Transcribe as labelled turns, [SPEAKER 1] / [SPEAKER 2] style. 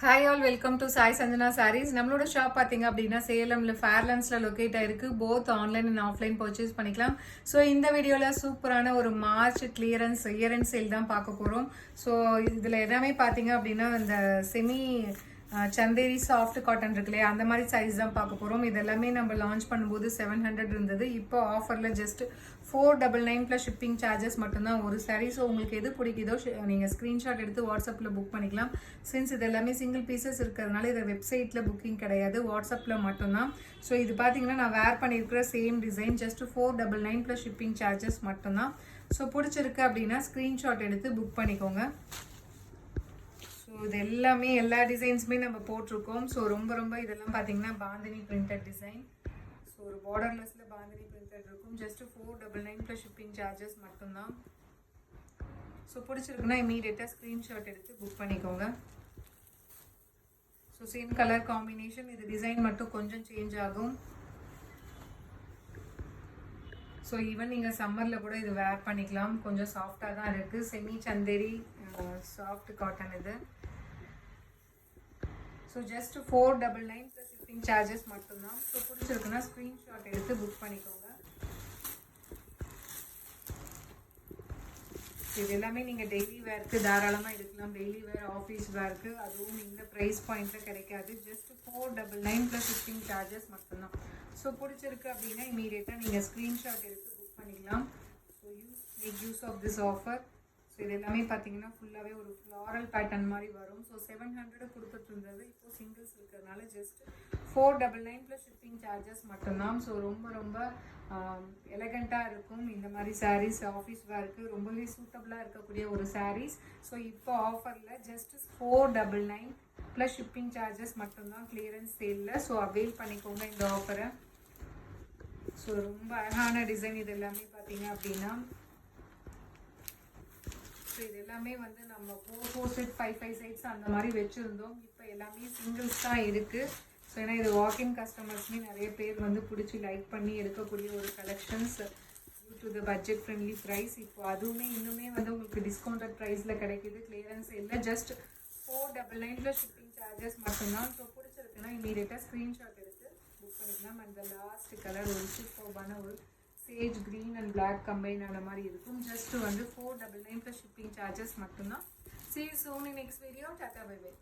[SPEAKER 1] Hi all, welcome to Sai Sanjana Sarees. நம்மளோட shop பார்த்தீங்க அப்படின்னா சேலம்ல ஃபேர்லாண்ட்ஸில் லொக்கேட் ஆயிருக்கு. Both online and offline purchase பண்ணிக்கலாம். ஸோ இந்த வீடியோவில் சூப்பரான ஒரு மார்ச் கிளியரன்ஸ் இயர் சேல் தான் பார்க்க போகிறோம். ஸோ இதில் எல்லாமே பார்த்தீங்க அப்படின்னா இந்த செமி சந்தேரி சாஃப்ட் காட்டன் இருக்கு இல்லையா, அந்த மாதிரி சைஸ் தான் பார்க்க போகிறோம். இதெல்லாமே நம்ம லான்ச் பண்ணும்போது 700 இருந்தது. இப்போ ஆஃபரில் ஜஸ்ட் 499 ப்ளஸ் ஷிப்பிங் சார்ஜஸ் மட்டும்தான் ஒரு சாரீ. ஸோ உங்களுக்கு எது பிடிக்குதோ நீங்கள் ஸ்க்ரீன்ஷாட் எடுத்து வாட்ஸ்அப்பில் புக் பண்ணிக்கலாம். சின்ஸ் இது எல்லாமே சிங்கிள் பீசஸ் இருக்கிறதுனால இதை வெப்சைட்டில் புக்கிங் கிடையாது, வாட்ஸ்அப்பில் மட்டும்தான். ஸோ இது பார்த்தீங்கன்னா நான் வேர் பண்ணியிருக்கிற same design, just 499 plus shipping charges மட்டும்தான். ஸோ பிடிச்சிருக்கு அப்படின்னா ஸ்க்ரீன்ஷாட் எடுத்து புக் பண்ணிக்கோங்க. ஸோ இது எல்லாமே எல்லா டிசைன்ஸுமே நம்ம போட்டிருக்கோம். ஸோ ரொம்ப இதெல்லாம் பார்த்தீங்கன்னா பாந்தினி பிரிண்டட் டிசைன். ஸோ ஒரு பார்டர்லெஸில் பாந்தினி பிரிண்டட் இருக்கும். ஜஸ்ட் 499 ப்ளஸ் ஷிப்பிங் சார்ஜஸ் மட்டும்தான். ஸோ பிடிச்சிருக்குன்னா இமீடியட்டாக ஸ்க்ரீன்ஷாட் எடுத்து புக் பண்ணிக்கோங்க. ஸோ சேம் கலர் காம்பினேஷன், இது டிசைன் மட்டும் கொஞ்சம் சேஞ்ச் ஆகும். ஸோ ஈவன் நீங்கள் சம்மரில் கூட இது வேர் பண்ணிக்கலாம். கொஞ்சம் சாஃப்டாக தான் இருக்குது. செமி சந்தேரி சாஃப்ட் காட்டன் இது. So just 499 plus shipping charges மட்டும்தான். ஸோ பிடிச்சிருக்குன்னா ஸ்க்ரீன்ஷாட் எடுத்து புக் பண்ணிக்கோங்க. இது எல்லாமே நீங்கள் டெய்லி வேருக்கு தாராளமாக எடுக்கலாம். டெய்லி வேர், ஆஃபீஸ் வேருக்கு, அதுவும் இந்த ப்ரைஸ் பாயிண்ட்டில் கிடைக்காது. ஜஸ்ட் 499 ப்ளஸ் ஷிப்பிங் சார்ஜஸ் மட்டும்தான். ஸோ பிடிச்சிருக்கு அப்படின்னா இமீடியட்டாக நீங்கள் ஸ்க்ரீன்ஷாட் எடுத்து புக் பண்ணிக்கலாம். So make use of this offer. So இது எல்லாமே பார்த்தீங்கன்னா ஃபுல்லாகவே ஒரு ஃப்ளாரல் பேட்டர்ன் மாதிரி வரும். ஸோ 700 கொடுத்துட்டு இருந்தது, இப்போ சிங்கிள்ஸ் இருக்கிறதுனால ஜஸ்ட் 499 ப்ளஸ் ஷிப்பிங் சார்ஜஸ் மட்டும்தான். ஸோ ரொம்ப எலகண்ட்டாக இருக்கும் இந்த மாதிரி சாரீஸ். ஆஃபீஸ் வேருக்கு ரொம்பவே சூட்டபுளாக இருக்கக்கூடிய ஒரு சாரீஸ். ஸோ இப்போ ஆஃபரில் ஜஸ்ட் 499 ப்ளஸ் ஷிப்பிங் சார்ஜஸ் மட்டும்தான் கிளியரன்ஸ் சேலில். ஸோ அவைல் பண்ணிக்கோங்க இந்த ஆஃபரை. ஸோ ரொம்ப அழகான டிசைன் இது எல்லாமே பார்த்தீங்க அப்படின்னா. ஸோ இது எல்லாமே வந்து நம்ம 4 செட் 5 செட்ஸ் அந்த மாதிரி வச்சுருந்தோம். இப்போ எல்லாமே சிங்கிள்ஸ் தான் இருக்குது. ஸோ ஏன்னா இது வாக்கிங் கஸ்டமர்ஸ்மே நிறைய பேர் வந்து பிடிச்சி லைக் பண்ணி எடுக்கக்கூடிய ஒரு collections due to the budget friendly price. இப்போ அதுவுமே இன்னுமே வந்து உங்களுக்கு டிஸ்கவுண்டட் ப்ரைஸில் கிடைக்கிது. கிளியரன்ஸ் இல்லை, ஜஸ்ட் 499 ப்ளஸ் ஷிப்பிங் சார்ஜஸ் மட்டும்தான். ஸோ பிடிச்சிருக்குன்னா இமீடியட்டாக ஸ்க்ரீன்ஷாட் எடுத்து புக் பண்ணிக்கலாம். அந்த லாஸ்ட் கலர் ஒரு சூப்பர்பான ஒரு sage green and black combine ஆன மாதிரி இருக்கும். ஜஸ்ட் வந்து 499 ப்ளஸ் ஷிப்பிங் சார்ஜஸ் மட்டும்தான். See you soon in next video. Tata, bye bye.